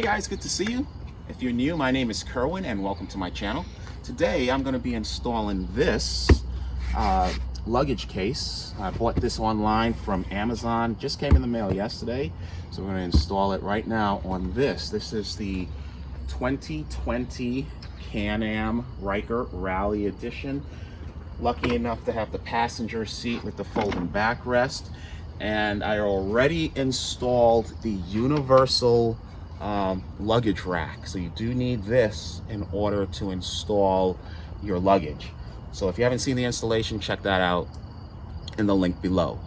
guys, good to see you. If you're new, my name is Kerwin and welcome to my channel. Today I'm going to be installing this luggage case. I bought this online from Amazon, just came in the mail yesterday, so we're going to install it right now on this. This is the 2020 Can-Am Ryker Rally Edition. Lucky enough to have the passenger seat with the folding backrest, and I already installed the Universal Luggage Rack. So you do need this in order to install your luggage. So if you haven't seen the installation, check that out in the link below.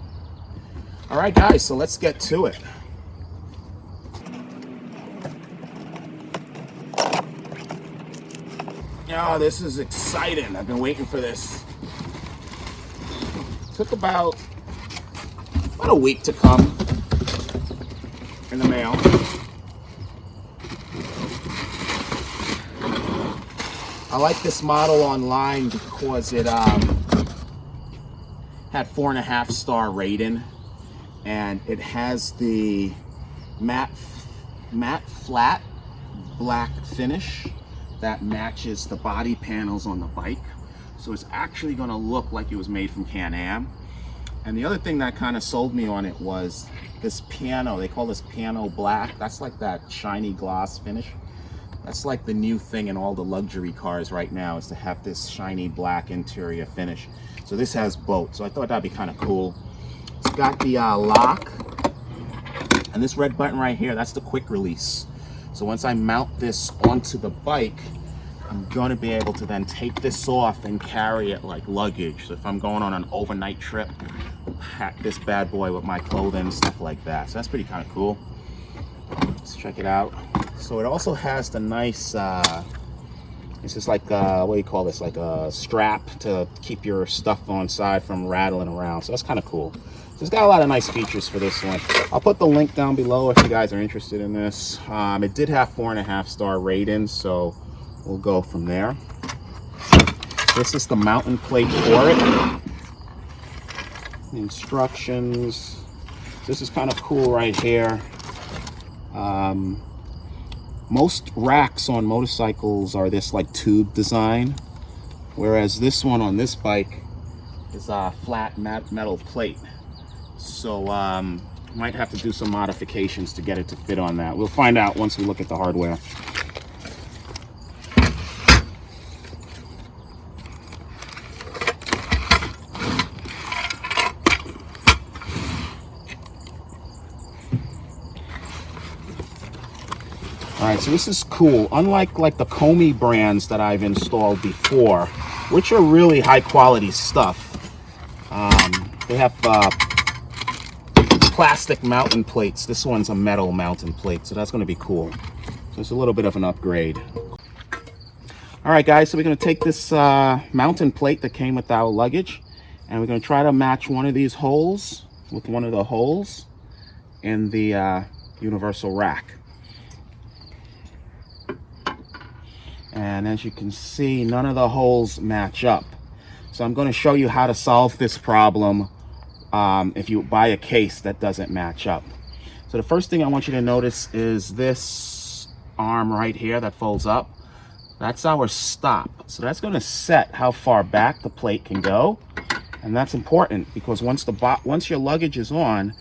All right guys, so let's get to it. Oh, this is exciting. I've been waiting for this. Took about a week to come in the mail. I like this model online because it had 4.5-star rating, and it has the matte flat black finish that matches the body panels on the bike. So it's actually going to look like it was made from Can-Am. And the other thing that kind of sold me on it was this piano. They call this piano black. That's like that shiny gloss finish. That's like the new thing in all the luxury cars right now, is to have this shiny black interior finish. So this has both. So I thought that'd be kind of cool. It's got the lock. And this red button right here, that's the quick release. So once I mount this onto the bike, I'm going to be able to then take this off and carry it like luggage. So if I'm going on an overnight trip, pack this bad boy with my clothing and stuff like that. So that's pretty kind of cool. Let's check it out. So it also has the nice, this is like, what do you call this? Like a strap to keep your stuff on side from rattling around. So that's kind of cool. So it's got a lot of nice features for this one. I'll put the link down below if you guys are interested in this. It did have 4.5-star rating, so we'll go from there. This is the mounting plate for it. Instructions. This is kind of cool right here. Most racks on motorcycles are this like tube design, whereas this one on this bike is a flat metal plate. So might have to do some modifications to get it to fit on that. We'll find out once we look at the hardware. Alright, so this is cool. Unlike like the Comey brands that I've installed before, which are really high quality stuff, they have plastic mounting plates. This one's a metal mounting plate, so that's going to be cool. So it's a little bit of an upgrade. Alright guys, so we're going to take this mounting plate that came with our luggage, and we're going to try to match one of these holes with one of the holes in the Universal Rack. And as you can see, none of the holes match up. So I'm going to show you how to solve this problem if you buy a case that doesn't match up. So the first thing I want you to notice is this arm right here that folds up. That's our stop. So that's going to set how far back the plate can go. And that's important because once your luggage is on,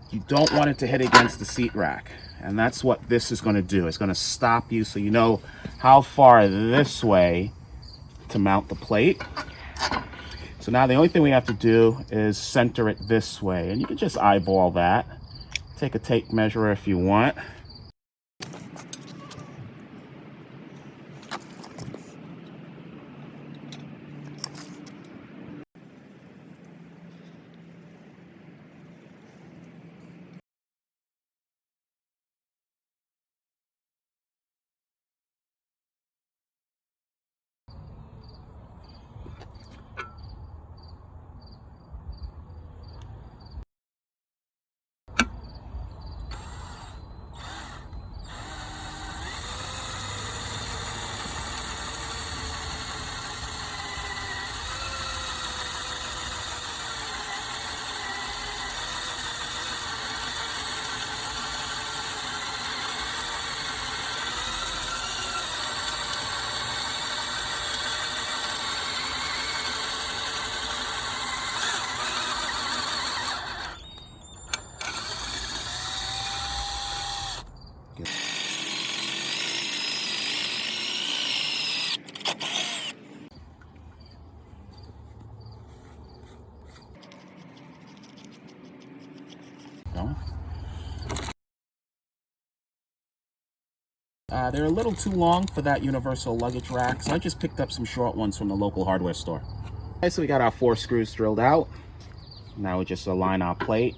you don't want it to hit against the seat rack. And that's what this is going to do. It's going to stop you so you know how far this way to mount the plate. So now the only thing we have to do is center it this way. And you can just eyeball that. Take a tape measure if you want. They're a little too long for that Universal Luggage Rack, so I just picked up some short ones from the local hardware store. Okay, so we got our 4 screws drilled out. Now we just align our plate.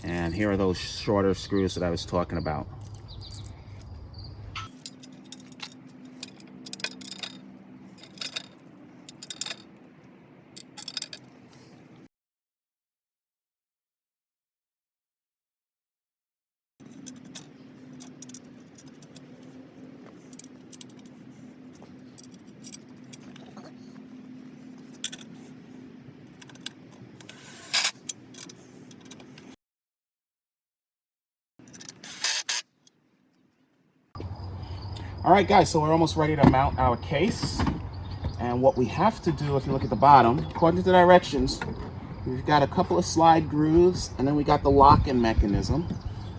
And here are those shorter screws that I was talking about. All right, guys, so we're almost ready to mount our case. And what we have to do, if you look at the bottom, according to the directions, we've got a couple of slide grooves, and then we got the lock-in mechanism.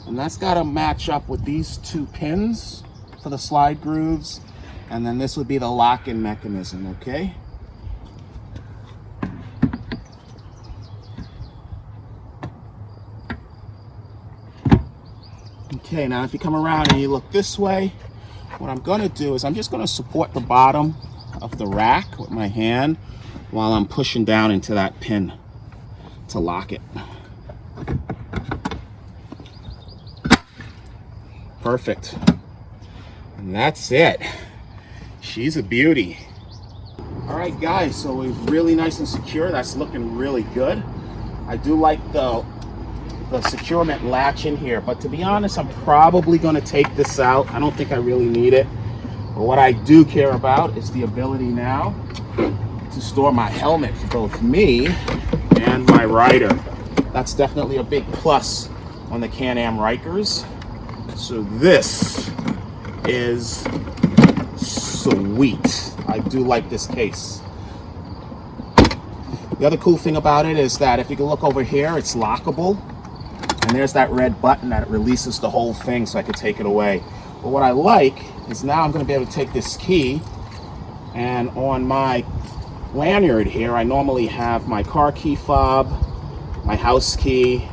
And that's got to match up with these 2 pins for the slide grooves. And then this would be the lock-in mechanism, okay? Okay, now if you come around and you look this way, what I'm going to do is I'm just going to support the bottom of the rack with my hand while I'm pushing down into that pin to lock it. Perfect. And that's it. She's a beauty. All right, guys, so we're really nice and secure. That's looking really good. I do like the securement latch in here, but to be honest, I'm probably going to take this out. I don't think I really need it. But what I do care about is the ability now to store my helmet for both me and my rider. That's definitely a big plus on the Can-Am Rykers. So this is sweet. I do like this case. The other cool thing about it is that if you can look over here, it's lockable. And there's that red button that releases the whole thing so I could take it away. But what I like is now I'm going to be able to take this key, and on my lanyard here, I normally have my car key fob, my house key.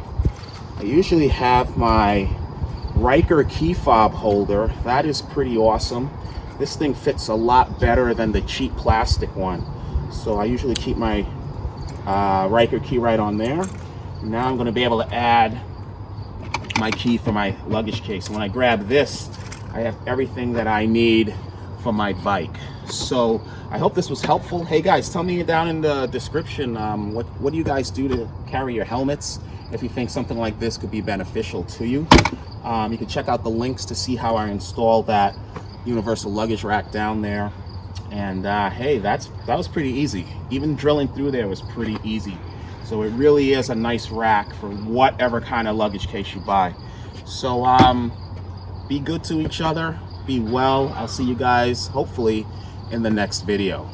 I usually have my Ryker key fob holder. That is pretty awesome. This thing fits a lot better than the cheap plastic one. So I usually keep my Ryker key right on there. Now I'm going to be able to add my key for my luggage case. When I grab this, I have everything that I need for my bike. So I hope this was helpful. Hey guys, tell me down in the description what do you guys do to carry your helmets if you think something like this could be beneficial to you. You can check out the links to see how I installed that Universal Luggage Rack down there. And hey, that was pretty easy. Even drilling through there was pretty easy. So it really is a nice rack for whatever kind of luggage case you buy. So be good to each other, be well. I'll see you guys hopefully in the next video.